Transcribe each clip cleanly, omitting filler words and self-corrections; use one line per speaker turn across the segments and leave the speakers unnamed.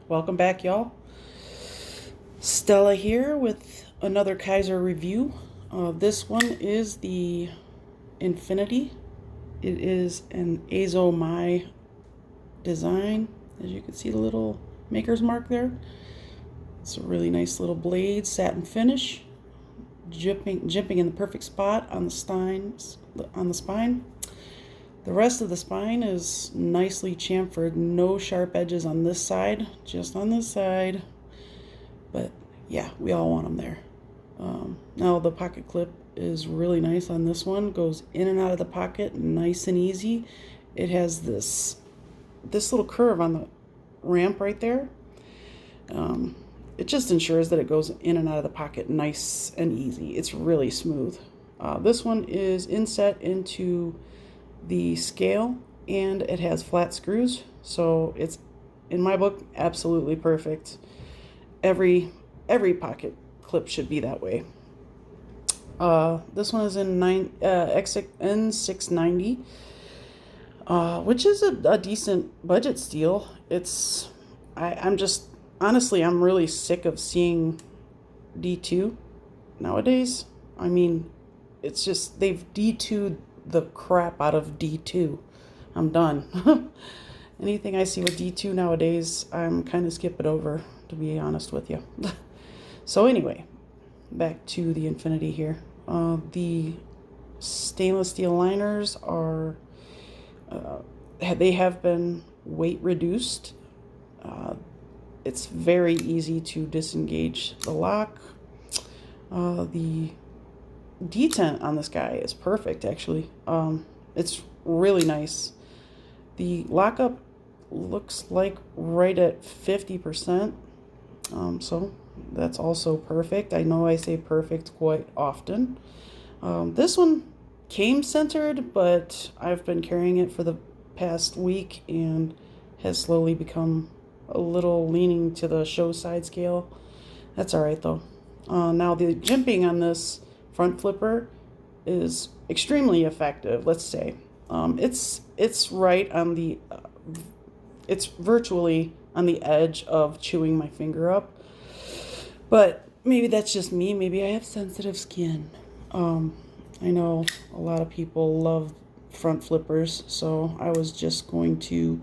Welcome back, y'all. Stella here with another Kizer review. This one is the Infinity. It is an Azomai design. As you can see, the little maker's mark there. It's a really nice little blade, satin finish, jimping in the perfect spot on the spine. The rest of the spine is nicely chamfered. No sharp edges on this side, just on this side. But yeah, we all want them there. Now the pocket clip is really nice on this one. Goes in and out of the pocket, nice and easy. It has this little curve on the ramp right there. It just ensures that it goes in and out of the pocket nice and easy. It's really smooth. This one is inset into the scale, and it has flat screws, so it's, in my book, absolutely perfect. Every pocket clip should be that way. This one is in N690, which is a decent budget steal. I'm just, honestly, I'm really sick of seeing D2 nowadays. I mean, it's just, they've D2'd the crap out of D2. I'm done. Anything I see with D2 nowadays, I'm kind of skipping over, to be honest with you. So anyway, back to the Infinity here. The stainless steel liners are, they have been weight reduced. It's very easy to disengage the lock. The detent on this guy is perfect, actually. It's really nice. The lockup looks like right at 50%, so that's also perfect. I know I say perfect quite often. This one came centered, but I've been carrying it for the past week and has slowly become a little leaning to the show side scale. That's all right though. Now the jimping on this front flipper is extremely effective, let's say. It's right on the, it's virtually on the edge of chewing my finger up. But maybe that's just me. Maybe I have sensitive skin. I know a lot of people love front flippers, so I was just going to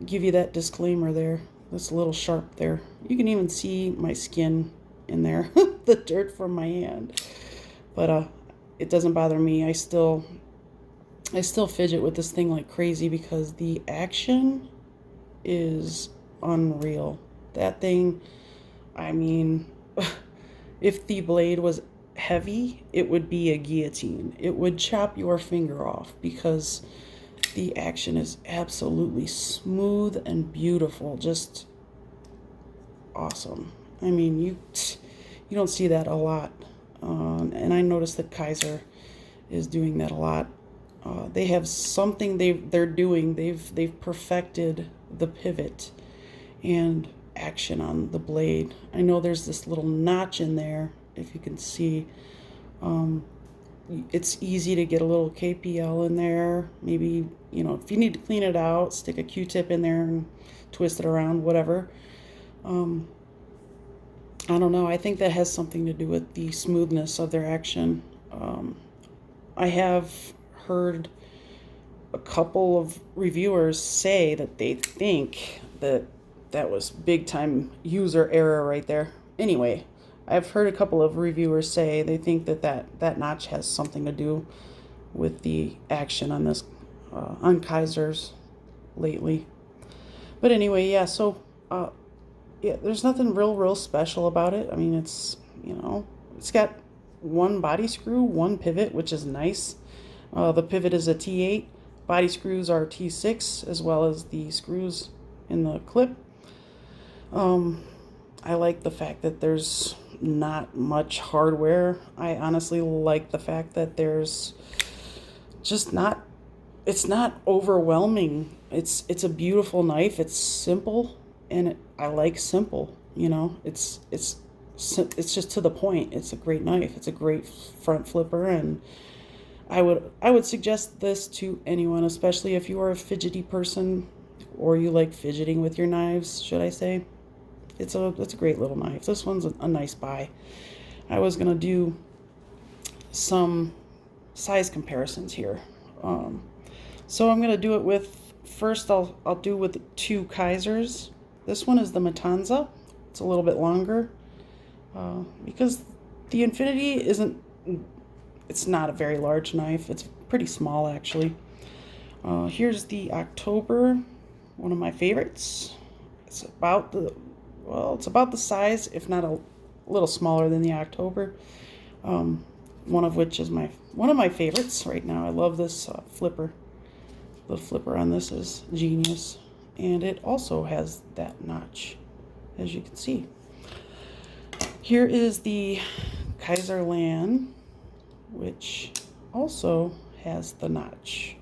give you that disclaimer there. That's a little sharp there. You can even see my skin in there, the dirt from my hand. But it doesn't bother me. I still fidget with this thing like crazy because the action is unreal. That thing, I mean, if the blade was heavy, it would be a guillotine. It would chop your finger off because the action is absolutely smooth and beautiful. Just awesome. I mean, you don't see that a lot. And I noticed that Kizer is doing that a lot. They have something they're doing. They've perfected the pivot and action on the blade. I know there's this little notch in there, if you can see. It's easy to get a little KPL in there. Maybe, if you need to clean it out, stick a Q-tip in there and twist it around, whatever. I don't know. I think that has something to do with the smoothness of their action. I have heard a couple of reviewers say that they think that was big time user error right there. Anyway, I've heard a couple of reviewers say they think that notch has something to do with the action on this on Kizers lately. But anyway, yeah. So yeah, there's nothing real special about it. I mean, it's got one body screw, one pivot, which is nice. The pivot is a T8. Body screws are T6, as well as the screws in the clip. I like the fact that there's not much hardware. I honestly like the fact that there's just not, it's not overwhelming. It's a beautiful knife. It's simple, and I like simple. It's just to the point. It's a great knife. It's a great front flipper, and I would suggest this to anyone, especially if you are a fidgety person or you like fidgeting with your knives, should I say, it's a great little knife. This one's a nice buy. I was gonna do some size comparisons here. So I'm gonna do it with, first I'll do with two Kizers. This one is the Matanza. It's a little bit longer because the Infinity it's not a very large knife. It's pretty small actually. Here's the October, one of my favorites. It's about the size, if not a little smaller than the October. One of which is one of my favorites right now. I love this flipper. The flipper on this is genius, and it also has that notch, as you can see. Here is the Kizer Land, which also has the notch,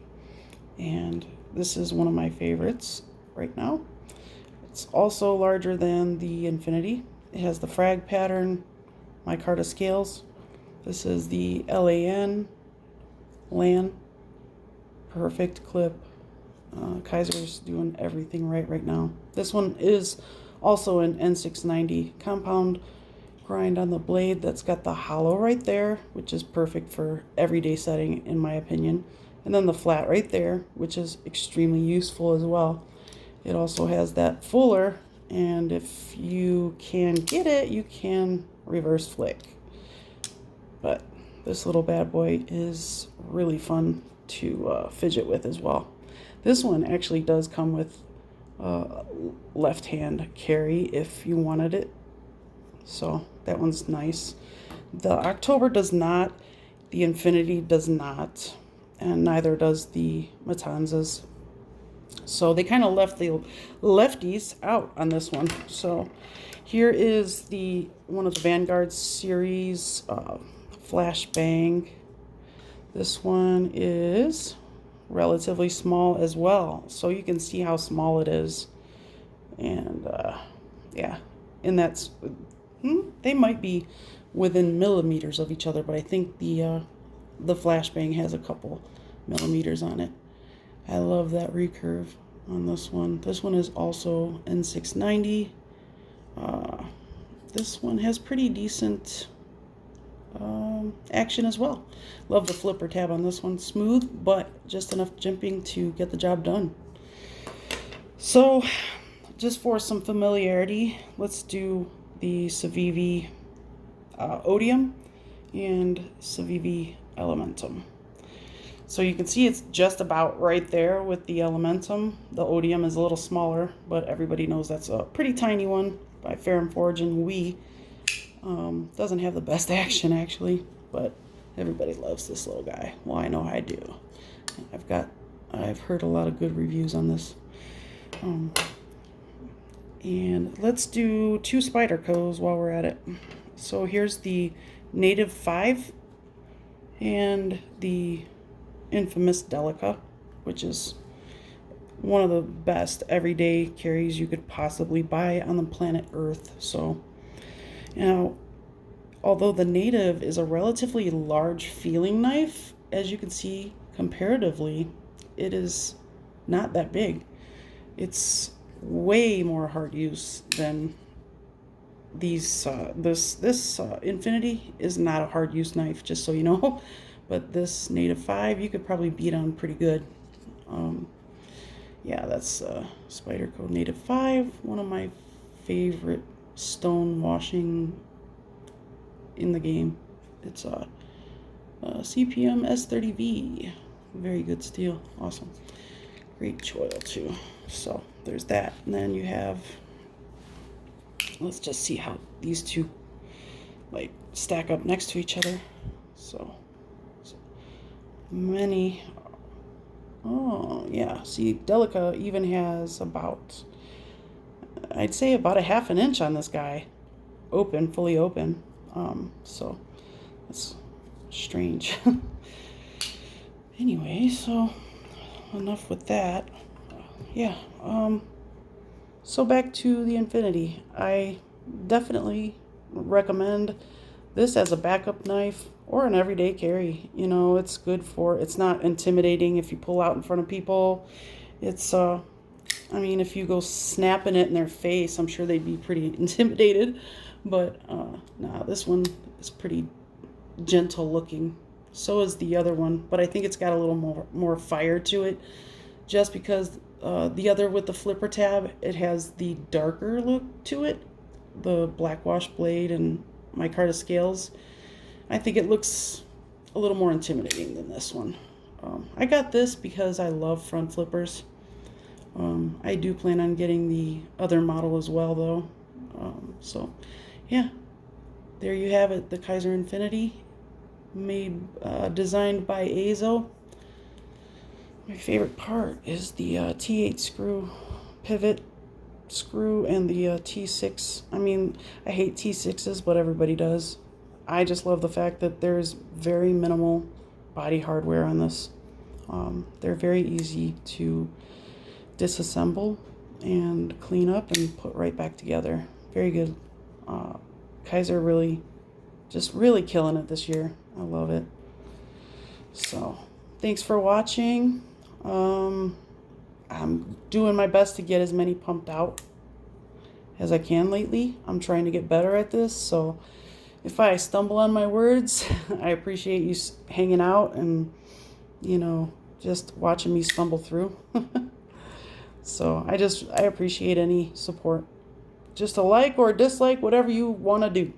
and this is one of my favorites right now. It's also larger than the Infinity. It has the frag pattern, micarta scales. This is the LAN, perfect clip. Kizer's doing everything right now. This one is also an N690 compound grind on the blade that's got the hollow right there, which is perfect for everyday setting in my opinion. And then the flat right there, which is extremely useful as well. It also has that fuller, and if you can get it, you can reverse flick. But this little bad boy is really fun to fidget with as well. This one actually does come with left hand carry if you wanted it, so that one's nice. The October does not, the Infinity does not, and neither does the Matanzas. So they kind of left the lefties out on this one. So here is one of the Vanguard series flashbang. This one is relatively small as well, so you can see how small it is. And yeah, and that's they might be within millimeters of each other, but I think the flashbang has a couple millimeters on it. I love that recurve on this one. This one is also N690. This one has pretty decent action as well. Love the flipper tab on this one. Smooth, but just enough jimping to get the job done. So just for some familiarity, let's do the Civivi Odium and Civivi Elementum. So you can see it's just about right there with the Elementum. The Odium is a little smaller, but everybody knows that's a pretty tiny one by Ferrum Forge and Wii. Doesn't have the best action actually, but everybody loves this little guy. Well, I know I do. I've heard a lot of good reviews on this. And let's do two Spydercos while we're at it. So here's the Native 5 and the infamous Delica, which is one of the best everyday carries you could possibly buy on the planet Earth. So now, although the Native is a relatively large feeling knife, as you can see comparatively, it is not that big. It's way more hard use than these. This Infinity is not a hard use knife, just so you know. But this Native 5, you could probably beat on pretty good. Yeah, that's Spyderco Native 5, one of my favorite stone washing in the game. It's a CPM S30V. Very good steel. Awesome. Great choil too. So there's that. And then you have, let's just see how these two like stack up next to each other. So many. Oh yeah, see, Delica even has about, I'd say about a half an inch on this guy, open, fully open. So that's strange. Anyway, so enough with that. Yeah. So back to the Infinity. I definitely recommend this as a backup knife or an everyday carry. You know, it's good for, it's not intimidating if you pull out in front of people. It's, I I mean, if you go snapping it in their face, I'm sure they'd be pretty intimidated. But nah, this one is pretty gentle looking. So is the other one, but I think it's got a little more fire to it, just because the other with the flipper tab, it has the darker look to it, the black wash blade and micarta scales. I think it looks a little more intimidating than this one. I got this because I love front flippers. I do plan on getting the other model as well, though. So, yeah, there you have it, the Kizer Infinity, designed by Azo. My favorite part is the T8 screw pivot screw and the T6. I mean, I hate T6s, but everybody does. I just love the fact that there's very minimal body hardware on this. They're very easy to disassemble and clean up and put right back together. Very good. Kizer really killing it this year. I love it. So thanks for watching. I'm doing my best to get as many pumped out as I can lately. I'm trying to get better at this, so if I stumble on my words, I appreciate you hanging out and, just watching me stumble through. So I appreciate any support. Just a like or a dislike, whatever you want to do.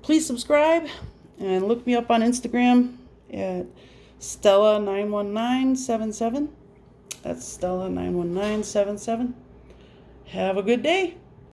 Please subscribe and look me up on Instagram at Stella91977. That's Stella91977. Have a good day.